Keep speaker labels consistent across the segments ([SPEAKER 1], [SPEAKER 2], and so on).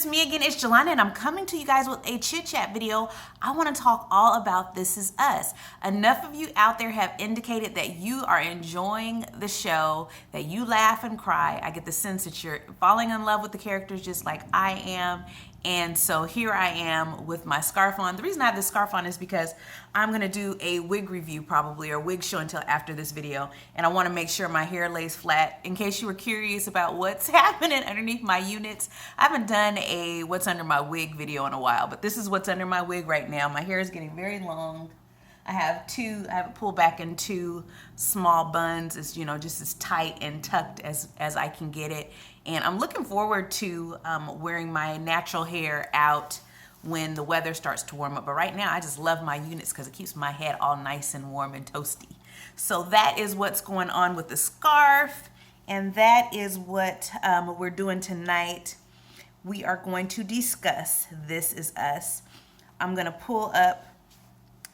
[SPEAKER 1] it's me again. It's Jelana, and I'm coming to you guys with a chit chat video. I want to talk all about This Is Us. Enough of you out there have indicated that you are enjoying the show, that you laugh and cry. I get the sense that you're falling in love with the characters just like I am. And so here I am with my scarf on. The reason I have this scarf on is because I'm going to do a wig review probably, or wig show until after this video. And I want to make sure my hair lays flat. In case you were curious about what's happening underneath my units, I haven't done a what's under my wig video in a while, but this is what's under my wig right now. My hair is getting very long. I have it pulled back in two small buns. It's, you know, just as tight and tucked as I can get it. And I'm looking forward to wearing my natural hair out when the weather starts to warm up. But right now, I just love my units because it keeps my head all nice and warm and toasty. So that is what's going on with the scarf. And that is what we're doing tonight. We are going to discuss This Is Us. I'm going to pull up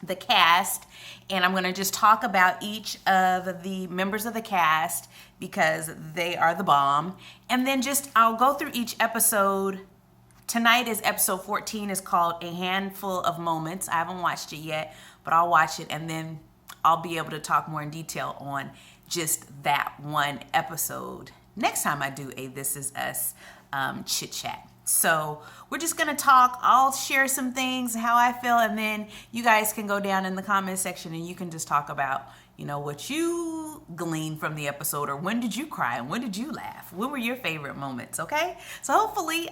[SPEAKER 1] the cast, and I'm going to just talk about each of the members of the cast because they are the bomb. And then I'll go through each episode. Tonight is episode 14. It's called A Handful of Moments. I haven't watched it yet, but I'll watch it, and then I'll be able to talk more in detail on just that one episode next time I do a This Is Us chit chat. So we're just gonna talk. I'll share some things, how I feel, and then you guys can go down in the comment section and you can just talk about, you know, what you gleaned from the episode, or when did you cry and when did you laugh? What were your favorite moments? Okay, so hopefully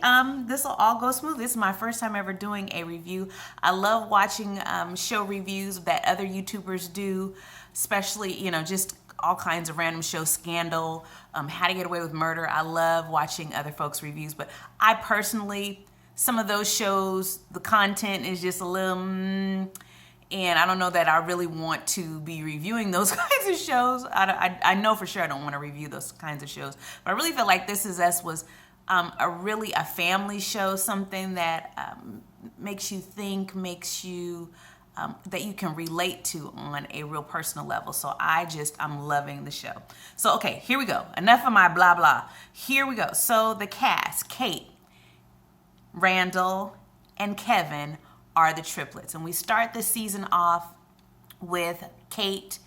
[SPEAKER 1] this will all go smooth. This is my first time ever doing a review. I love watching show reviews that other YouTubers do, especially, you know, just all kinds of random shows, Scandal, How to Get Away with Murder. I love watching other folks' reviews, but I personally, some of those shows, the content is just a little, and I don't know that I really want to be reviewing those kinds of shows. I know for sure I don't want to review those kinds of shows, but I really feel like This Is Us was a family show, something that makes you think, that you can relate to on a real personal level. So I'm loving the show. So, okay, here we go. Enough of my blah, blah. Here we go. So the cast, Kate, Randall, and Kevin are the triplets. And we start the season off with Kate,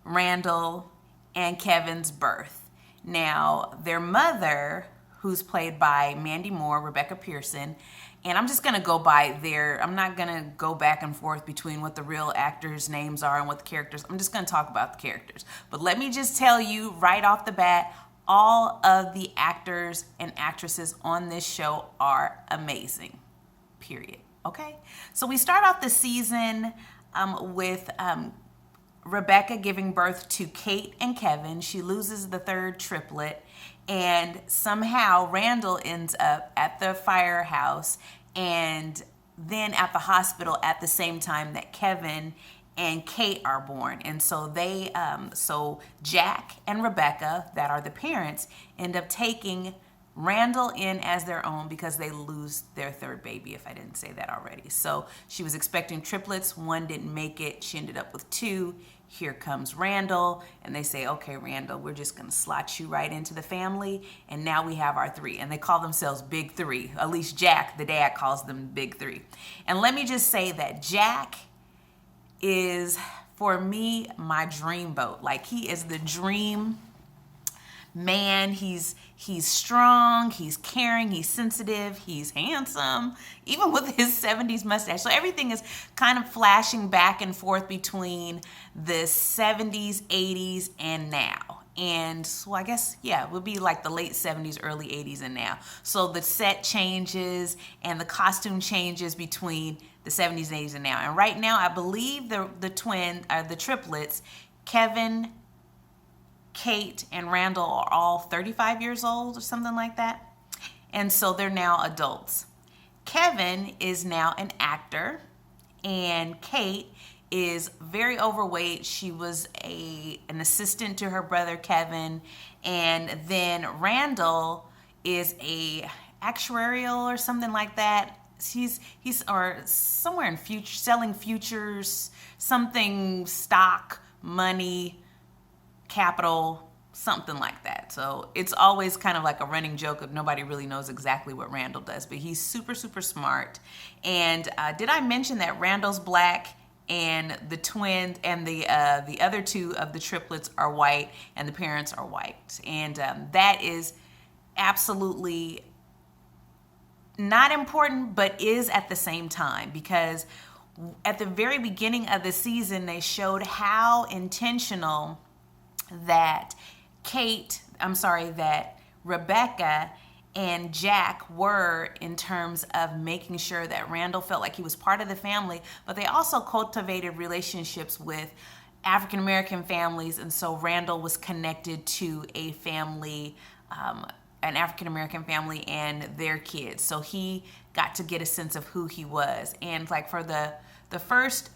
[SPEAKER 1] Randall, and Kevin's birth. Now, their mother, who's played by Mandy Moore, Rebecca Pearson, and I'm just gonna go by I'm not gonna go back and forth between what the real actors' names are and what the characters, I'm just gonna talk about the characters. But let me just tell you right off the bat, all of the actors and actresses on this show are amazing, period, okay? So we start off the season with Rebecca giving birth to Kate and Kevin. She loses the third triplet, and somehow Randall ends up at the firehouse and then at the hospital at the same time that Kevin and Kate are born. And so so Jack and Rebecca, that are the parents, end up taking Randall in as their own because they lose their third baby, if I didn't say that already. So she was expecting triplets. One didn't make it. She ended up with two. Here comes Randall, and they say, okay, Randall, we're just gonna slot you right into the family, and now we have our three. And they call themselves Big Three. At least Jack, the dad, calls them Big Three. And let me just say that Jack is, for me, my dreamboat. Like, he is the dream man. He's strong, he's caring, he's sensitive, he's handsome, even with his 70s mustache. So everything is kind of flashing back and forth between the 70s, 80s, and now. And so I guess, yeah, it would be like the late 70s, early 80s, and now. So the set changes and the costume changes between the 70s, 80s, and now. And right now, I believe the triplets, Kevin, Kate, and Randall, are all 35 years old or something like that. And so they're now adults. Kevin is now an actor, and Kate is very overweight. She was an assistant to her brother Kevin. And then Randall is a actuarial or something like that. He's or somewhere in future, selling futures, something, stock, money, capital, something like that. So it's always kind of like a running joke of nobody really knows exactly what Randall does, but he's super, super smart. And did I mention that Randall's black and the twins and the other two of the triplets are white and the parents are white? And that is absolutely not important, but is at the same time, because at the very beginning of the season, they showed how intentional that that Rebecca and Jack were in terms of making sure that Randall felt like he was part of the family, but they also cultivated relationships with African American families, and so Randall was connected to a family, an African American family and their kids. So he got to get a sense of who he was. And like for the first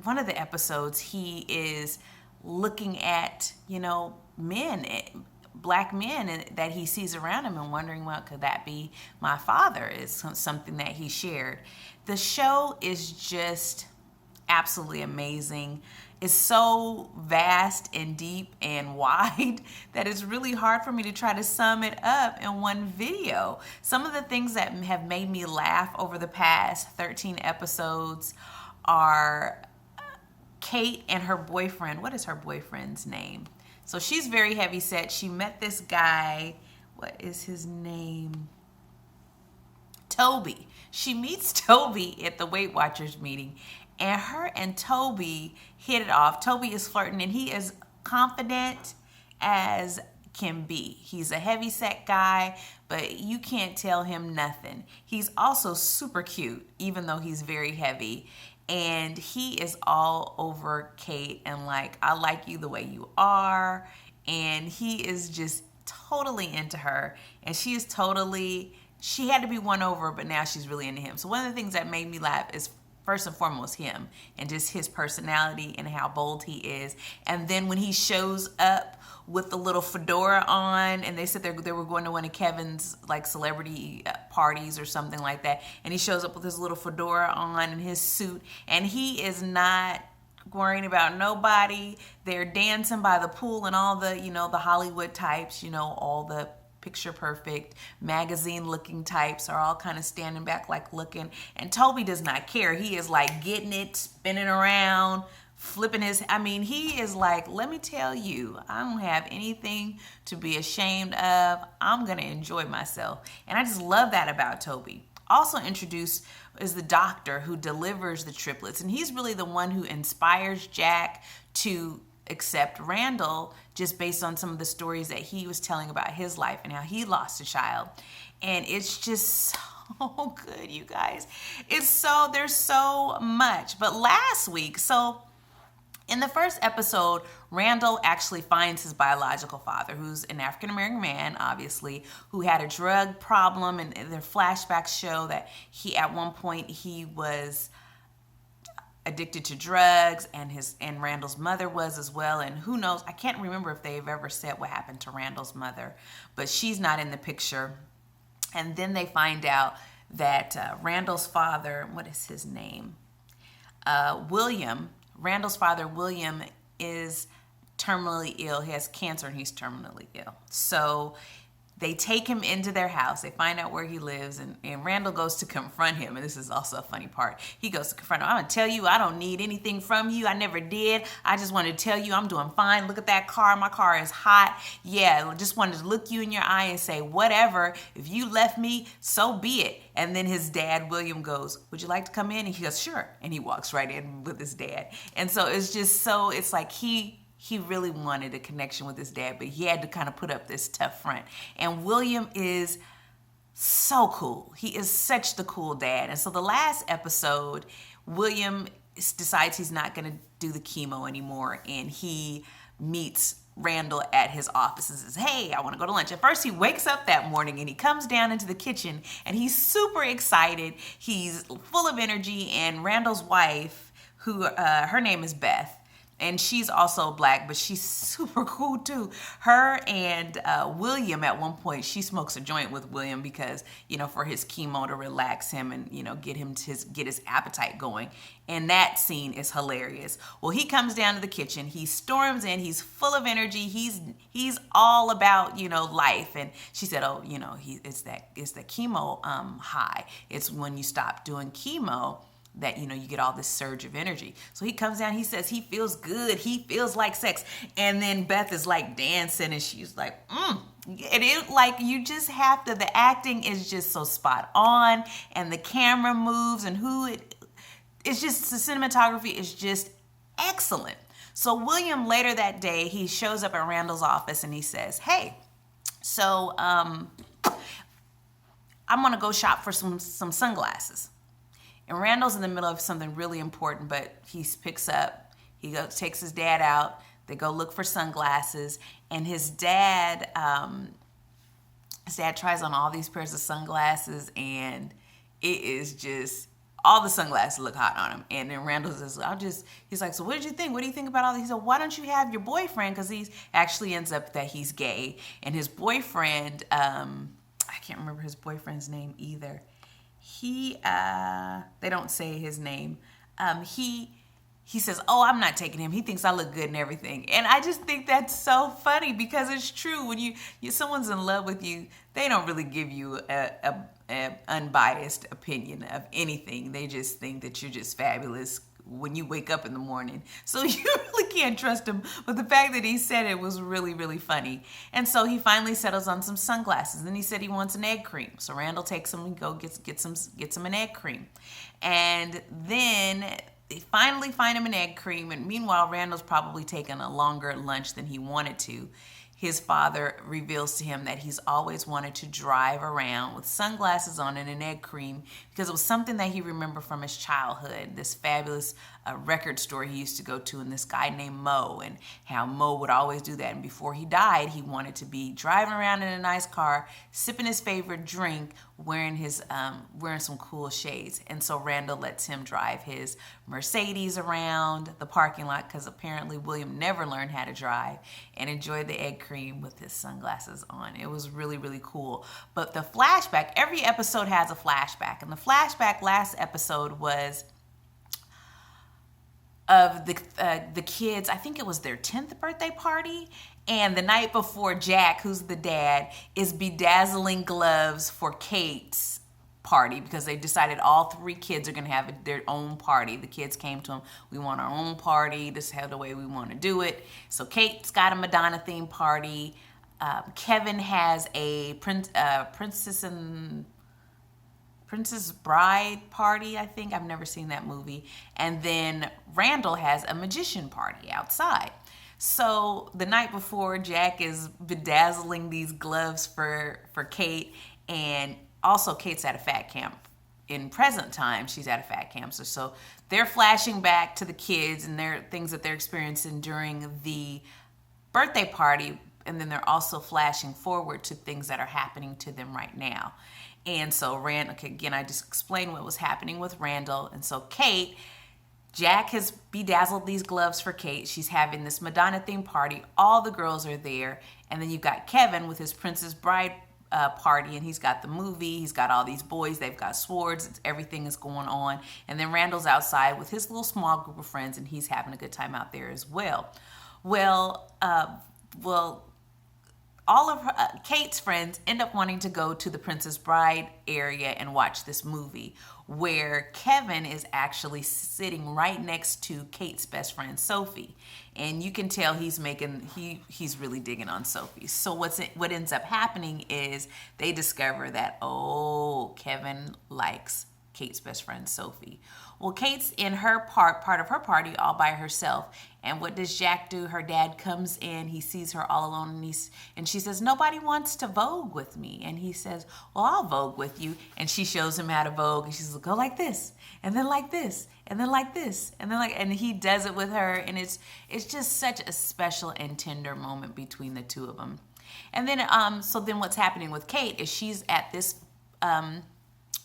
[SPEAKER 1] one of the episodes, he is looking at, men, black men that he sees around him and wondering, well, could that be my father? Is something that he shared. The show is just absolutely amazing. It's so vast and deep and wide that it's really hard for me to try to sum it up in one video. Some of the things that have made me laugh over the past 13 episodes are Kate and her boyfriend. What is her boyfriend's name? So she's very heavy set. She met this guy. What is his name? Toby. She meets Toby at the Weight Watchers meeting, and her and Toby hit it off. Toby is flirting, and he is confident as can be. He's a heavy set guy, but you can't tell him nothing. He's also super cute, even though he's very heavy. And he is all over Kate and like, I like you the way you are. And he is just totally into her. And she had to be won over, but now she's really into him. So one of the things that made me laugh is first and foremost him and just his personality and how bold he is. And then when he shows up with the little fedora on, and they said they were going to one of Kevin's like celebrity parties or something like that, and he shows up with his little fedora on and his suit, and he is not worrying about nobody. They're dancing by the pool, and all the the Hollywood types, all the picture perfect magazine looking types are all kind of standing back like looking, and Toby does not care. He is like getting it, spinning around, flipping he is like, let me tell you, I don't have anything to be ashamed of. I'm gonna enjoy myself. And I just love that about Toby. Also introduced is the doctor who delivers the triplets, and he's really the one who inspires Jack to accept Randall just based on some of the stories that he was telling about his life and how he lost a child. And it's just so good, you guys. There's so much. But last week, in the first episode, Randall actually finds his biological father, who's an African American man, obviously, who had a drug problem, and their flashbacks show that at one point he was addicted to drugs, and Randall's mother was as well. And who knows, I can't remember if they've ever said what happened to Randall's mother, but she's not in the picture. And then they find out that Randall's father, what is his name? William. Randall's father, William, is terminally ill. He has cancer and he's terminally ill. So they take him into their house. They find out where he lives, and Randall goes to confront him. And this is also a funny part. He goes to confront him. I'm going to tell you, I don't need anything from you. I never did. I just wanted to tell you I'm doing fine. Look at that car. My car is hot. Yeah, I just wanted to look you in your eye and say, whatever. If you left me, so be it. And then his dad, William, goes, would you like to come in? And he goes, sure. And he walks right in with his dad. And so it's like he really wanted a connection with his dad, but he had to kind of put up this tough front. And William is so cool. He is such the cool dad. And so the last episode, William decides he's not going to do the chemo anymore, and he meets Randall at his office and says, hey, I want to go to lunch. At first, he wakes up that morning and he comes down into the kitchen and he's super excited. He's full of energy, and Randall's wife, who her name is Beth, and she's also black, but she's super cool too. Her and William, at one point, she smokes a joint with William because, for his chemo to relax him and, get his appetite going. And that scene is hilarious. Well, he comes down to the kitchen. He storms in. He's full of energy. He's all about, life. And she said, "Oh, it's the chemo high. It's when you stop doing chemo that you get all this surge of energy." So he comes down, he says he feels good, he feels like sex, and then Beth is like dancing and she's like, it is like, you just have to, the acting is just so spot on, and the camera moves, and it's just, the cinematography is just excellent. So William, later that day, he shows up at Randall's office and he says, "Hey, so I'm gonna go shop for some sunglasses." And Randall's in the middle of something really important, but he picks up, takes his dad out, they go look for sunglasses, and his dad tries on all these pairs of sunglasses, and it is just, all the sunglasses look hot on him. And then Randall says, he's like, "So what did you think? What do you think about all these?" He said, "Why don't you have your boyfriend?" Because he actually ends up that he's gay, and his boyfriend, I can't remember his boyfriend's name either. They don't say his name. He says, "Oh, I'm not taking him. He thinks I look good and everything." And I just think that's so funny, because it's true. When someone's in love with you, they don't really give you a unbiased opinion of anything. They just think that you're just fabulous when you wake up in the morning. So you really can't trust him. But the fact that he said it was really, really funny. And so he finally settles on some sunglasses. And he said he wants an egg cream. So Randall takes him and gets him an egg cream. And then they finally find him an egg cream. And meanwhile, Randall's probably taken a longer lunch than he wanted to. His father reveals to him that he's always wanted to drive around with sunglasses on and an egg cream because it was something that he remembered from his childhood, this fabulous record store he used to go to, and this guy named Mo, and how Mo would always do that. And before he died, he wanted to be driving around in a nice car, sipping his favorite drink, wearing some cool shades. And so Randall lets him drive his Mercedes around the parking lot, because apparently William never learned how to drive, and enjoyed the egg cream with his sunglasses on. It was really, really cool. But the flashback, every episode has a flashback, and the flashback last episode was of the kids. I think it was their 10th birthday party, and the night before, Jack, who's the dad, is bedazzling gloves for Kate's party, because they decided all 3 kids are going to have their own party. The kids came to him, "We want our own party. This is the way we want to do it." So Kate's got a Madonna themed party. Kevin has a Princess Bride party, I think. I've never seen that movie. And then Randall has a magician party outside. So the night before, Jack is bedazzling these gloves for Kate, and also Kate's at a fat camp. In present time, she's at a fat camp. So they're flashing back to the kids and their things that they're experiencing during the birthday party, and then they're also flashing forward to things that are happening to them right now. And so again, I just explained what was happening with Randall. And so Kate, Jack has bedazzled these gloves for Kate. She's having this Madonna themed party. All the girls are there. And then you've got Kevin with his Princess Bride party, and he's got the movie. He's got all these boys. They've got swords. Everything is going on. And then Randall's outside with his little small group of friends, and he's having a good time out there as well. Well, all of Kate's friends end up wanting to go to the Princess Bride area and watch this movie, where Kevin is actually sitting right next to Kate's best friend, Sophie. And you can tell he's really digging on Sophie. So what ends up happening is they discover that, Kevin likes Kate's best friend, Sophie. Well, Kate's in her part of her party all by herself. And what does Jack do? Her dad comes in, he sees her all alone, and she says, "Nobody wants to Vogue with me." And he says, "Well, I'll Vogue with you." And she shows him how to Vogue, and she says, "Go like this, and then like this, and then like this, and then and he does it with her, and it's just such a special and tender moment between the two of them. And then so then what's happening with Kate is she's at this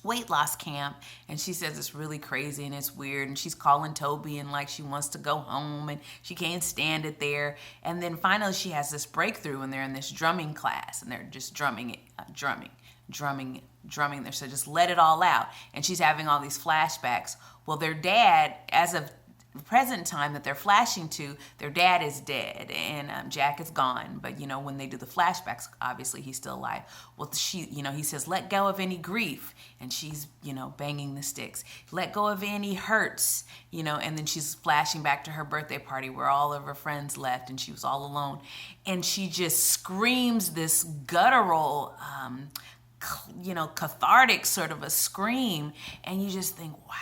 [SPEAKER 1] weight loss camp, and she says it's really crazy and it's weird, and she's calling Toby and like she wants to go home and she can't stand it there. And then finally she has this breakthrough and they're in this drumming class and they're just drumming there. So just let it all out. And she's having all these flashbacks. Well, their dad, as of the present time that they're flashing to, their dad is dead and Jack is gone. But when they do the flashbacks, obviously he's still alive. Well, he says, let go of any grief, and she's banging the sticks. Let go of any hurts, and then she's flashing back to her birthday party where all of her friends left and she was all alone, and she just screams this guttural cathartic sort of a scream, and you just think, wow,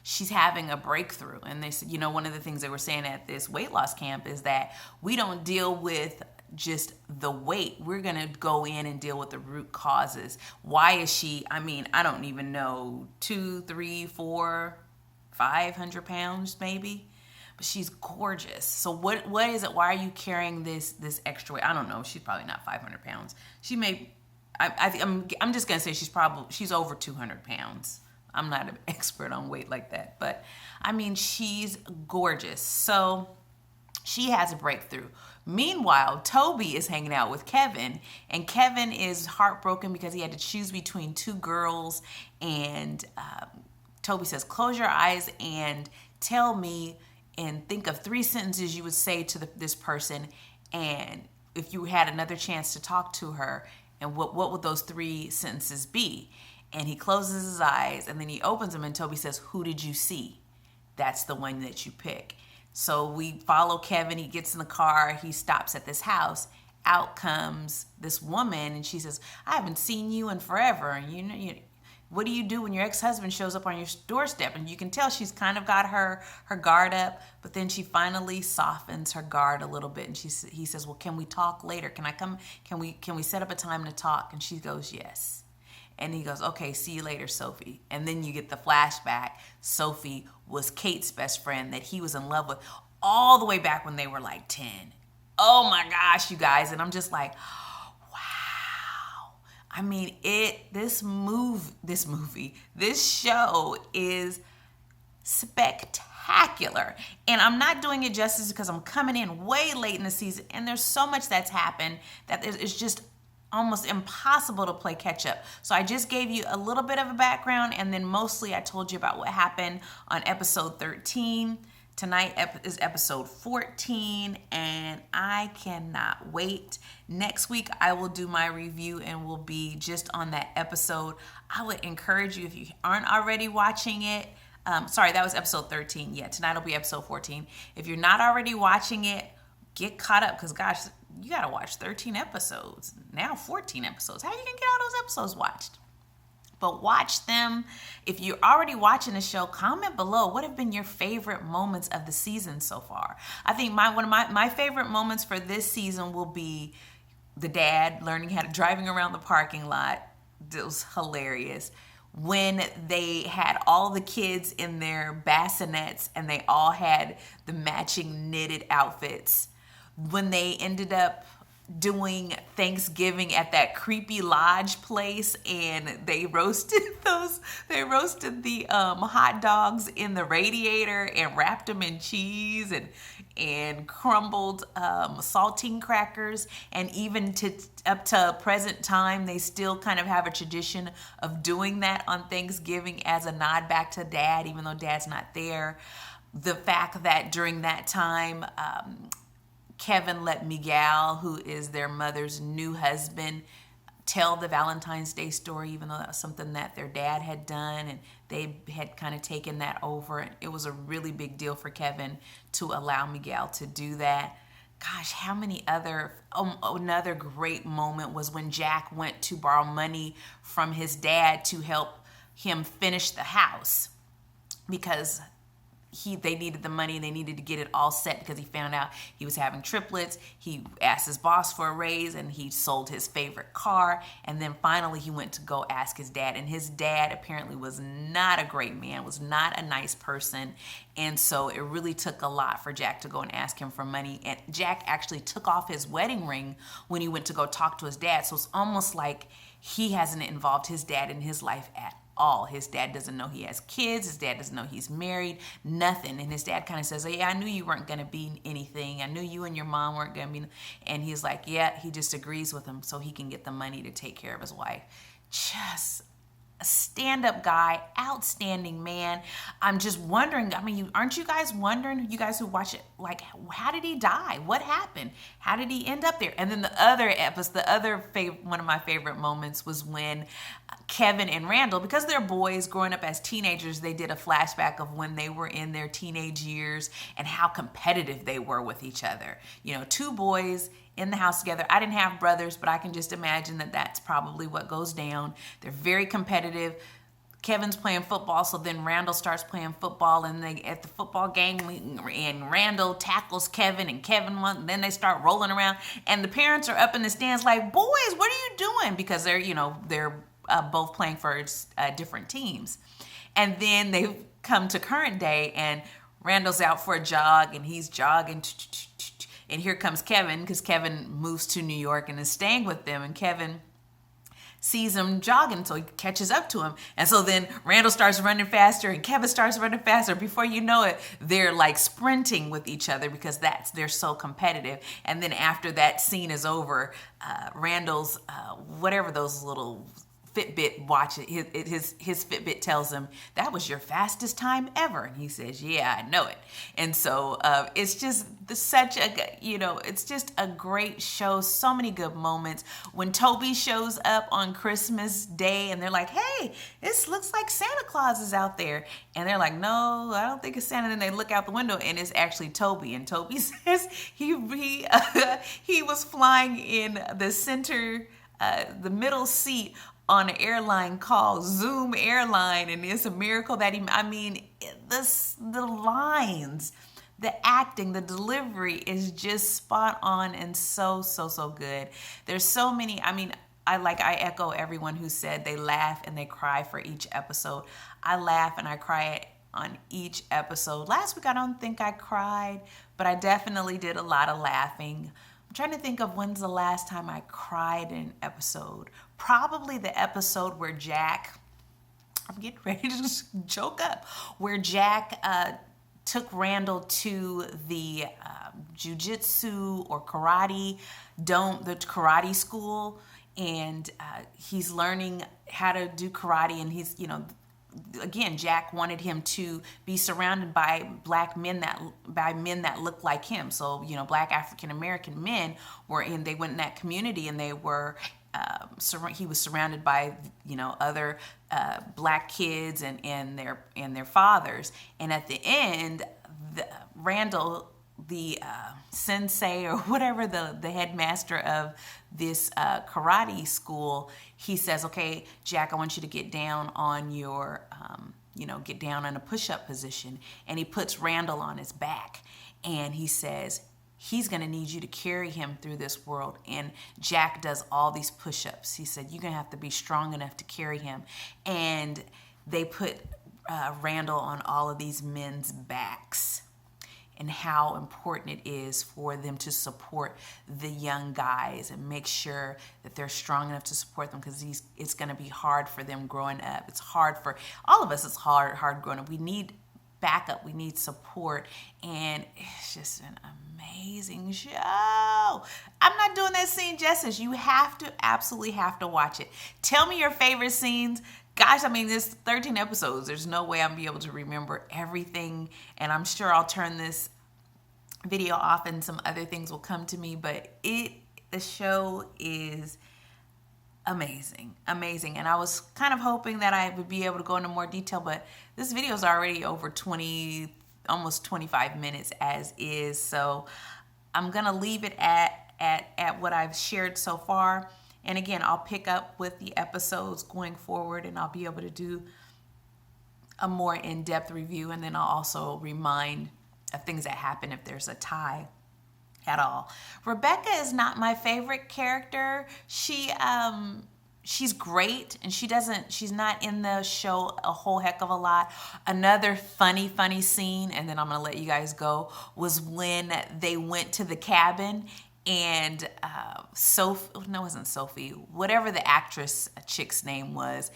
[SPEAKER 1] she's having a breakthrough. And they said, one of the things they were saying at this weight loss camp is that we don't deal with just the weight. We're going to go in and deal with the root causes. Why is she, I don't even know, 200, 300, 400, 500 pounds maybe? But she's gorgeous. So what is it? Why are you carrying this extra weight? I don't know. She's probably not 500 pounds. She may, I'm just going to say she's over 200 pounds. I'm not an expert on weight like that, but she's gorgeous. So she has a breakthrough. Meanwhile, Toby is hanging out with Kevin, and Kevin is heartbroken because he had to choose between two girls. And Toby says, close your eyes and tell me and think of 3 sentences you would say to this person. And if you had another chance to talk to her, and what would those 3 sentences be? And he closes his eyes and then he opens them, and Toby says, who did you see? That's the one that you pick. So we follow Kevin. He gets in the car. He stops at this house. Out comes this woman, and she says, I haven't seen you in forever. And what do you do when your ex-husband shows up on your doorstep? And you can tell she's kind of got her guard up, but then she finally softens her guard a little bit. And he says, well, can we talk later? Can I come? Can we set up a time to talk? And she goes, yes. And he goes, okay, see you later, Sophie. And then you get the flashback. Sophie was Kate's best friend that he was in love with all the way back when they were like 10. Oh my gosh, you guys. And I'm just like, wow. This show is spectacular. And I'm not doing it justice because I'm coming in way late in the season. And there's so much that's happened that it's just almost impossible to play catch up. So I just gave you a little bit of a background, and then mostly I told you about what happened on episode 13. Tonight is episode 14, and I cannot wait. Next week I will do my review and will be just on that episode. I would encourage you, if you aren't already watching it, that was episode 13. Yeah, tonight will be episode 14. If you're not already watching it, get caught up, because gosh, you got to watch 13 episodes, now 14 episodes. How are you going to get all those episodes watched? But watch them. If you're already watching the show, comment below what have been your favorite moments of the season so far. I think one of my favorite moments for this season will be the dad learning how to driving around the parking lot. It was hilarious. When they had all the kids in their bassinets and they all had the matching knitted outfits. When they ended up doing Thanksgiving at that creepy lodge place, and they roasted the hot dogs in the radiator and wrapped them in cheese and crumbled saltine crackers. And even up to present time, they still kind of have a tradition of doing that on Thanksgiving as a nod back to Dad, even though Dad's not there. The fact that during that time, Kevin let Miguel, who is their mother's new husband, tell the Valentine's Day story, even though that was something that their dad had done, and they had kind of taken that over. It was a really big deal for Kevin to allow Miguel to do that. Gosh, how many another great moment was when Jack went to borrow money from his dad to help him finish the house, because they needed the money and they needed to get it all set because he found out he was having triplets. He asked his boss for a raise, and he sold his favorite car. And then finally he went to go ask his dad, and his dad apparently was not a great man, was not a nice person. And so it really took a lot for Jack to go and ask him for money. And Jack actually took off his wedding ring when he went to go talk to his dad. So it's almost like he hasn't involved his dad in his life at all. His dad doesn't know he has kids. His dad doesn't know he's married, nothing. And his dad kind of says, oh, yeah, I knew you weren't going to be anything. I knew you and your mom weren't going to be. And he's like, yeah, he just agrees with him so he can get the money to take care of his wife. Just a stand-up guy, outstanding man. I'm just wondering, I mean, aren't you guys wondering, you guys who watch it, like, how did he die? What happened? How did he end up there? And then the other episode, one of my favorite moments was when Kevin and Randall, because they're boys growing up as teenagers, they did a flashback of when they were in their teenage years and how competitive they were with each other. You know, two boys in the house together. I didn't have brothers, but I can just imagine that that's probably what goes down. They're very competitive. Kevin's playing football, so then Randall starts playing football, and they at the football game, and Randall tackles Kevin, and and then they start rolling around, and the parents are up in the stands like, boys, what are you doing? Because they're both playing for different teams. And then they come to current day, and Randall's out for a jog, and he's jogging, and here comes Kevin, because Kevin moves to New York and is staying with them, and Kevin sees him jogging, so he catches up to him. And so then Randall starts running faster, and Kevin starts running faster. Before you know it, they're like sprinting with each other because they're so competitive. And then after that scene is over, Randall's, whatever those little Fitbit watch, his Fitbit tells him, that was your fastest time ever. And he says, yeah, I know it. And so it's just it's just a great show. So many good moments. When Toby shows up on Christmas Day and they're like, hey, this looks like Santa Claus is out there. And they're like, no, I don't think it's Santa. And then they look out the window and it's actually Toby. And Toby says he was flying in the center, the middle seat on an airline called Zoom Airline, and it's a miracle that the lines, the acting, the delivery is just spot on and so good. There's so many, I echo everyone who said they laugh and they cry for each episode. I laugh and I cry on each episode. Last week I don't think I cried, but I definitely did a lot of laughing. I'm trying to think of when's the last time I cried in an episode. Probably the episode where Jack, I'm getting ready to just choke up, where Jack took Randall to the jiu-jitsu or karate, the karate school, and he's learning how to do karate, and he's, again, Jack wanted him to be surrounded by men that looked like him. So, black African American men they went in that community, and they were, he was surrounded by, other black kids and their fathers. And at the end, Randall, the sensei or whatever, the headmaster of this karate school, he says, okay, Jack, I want you to get down on your, get down in a push-up position. And he puts Randall on his back. And he says, he's going to need you to carry him through this world. And Jack does all these push-ups. He said, you're going to have to be strong enough to carry him. And they put Randall on all of these men's backs, and how important it is for them to support the young guys and make sure that they're strong enough to support them, because it's going to be hard for them growing up. It's hard for all of us. It's hard growing up. We need backup. We need support. And it's just an amazing show. I'm not doing that scene justice. You absolutely have to watch it. Tell me your favorite scenes. Gosh, there's 13 episodes. There's no way I'm going to be able to remember everything. And I'm sure I'll turn this video off and some other things will come to me. But the show is amazing. And I was kind of hoping that I would be able to go into more detail. But this video is already over 20, almost 25 minutes as is. So I'm going to leave it at what I've shared so far. And again, I'll pick up with the episodes going forward, and I'll be able to do a more in-depth review. And then I'll also remind of things that happen if there's a tie at all. Rebecca is not my favorite character. She's great, and she's not in the show a whole heck of a lot. Another funny scene, and then I'm going to let you guys go, was when they went to the cabin And Sophie, no, it wasn't Sophie, whatever the actress chick's name was,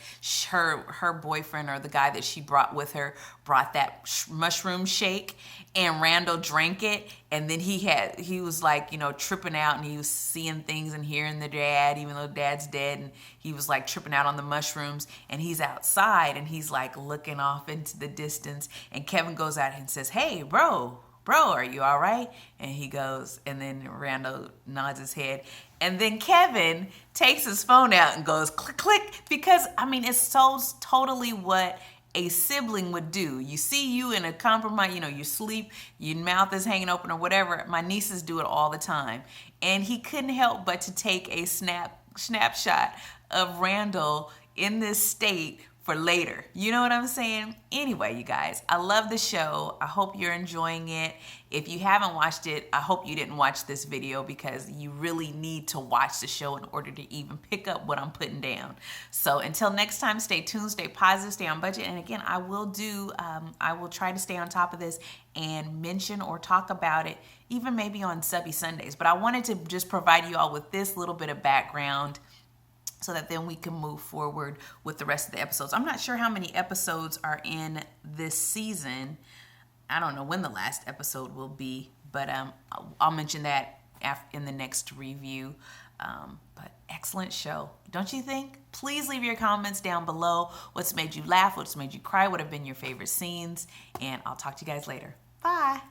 [SPEAKER 1] her boyfriend or the guy that she brought with her brought that mushroom shake, and Randall drank it, and then he was like, tripping out, and he was seeing things and hearing the dad, even though dad's dead, and he was like tripping out on the mushrooms, and he's outside and he's like looking off into the distance, and Kevin goes out and says, "Hey, bro, are you all right?" And he goes, and then Randall nods his head. And then Kevin takes his phone out and goes click, click, because, it's so totally what a sibling would do. You see you in a compromise, you sleep, your mouth is hanging open or whatever. My nieces do it all the time. And he couldn't help but to take a snapshot of Randall in this state for later. You know what I'm saying? Anyway, you guys, I love the show. I hope you're enjoying it. If you haven't watched it, I hope you didn't watch this video, because you really need to watch the show in order to even pick up what I'm putting down. So until next time, stay tuned, stay positive, stay on budget. And again, I will try to stay on top of this and mention or talk about it, even maybe on Subby Sundays. But I wanted to just provide you all with this little bit of background, so that then we can move forward with the rest of the episodes. I'm not sure how many episodes are in this season. I don't know when the last episode will be, but I'll mention that in the next review. But excellent show, don't you think? Please leave your comments down below. What's made you laugh? What's made you cry? What have been your favorite scenes? And I'll talk to you guys later. Bye.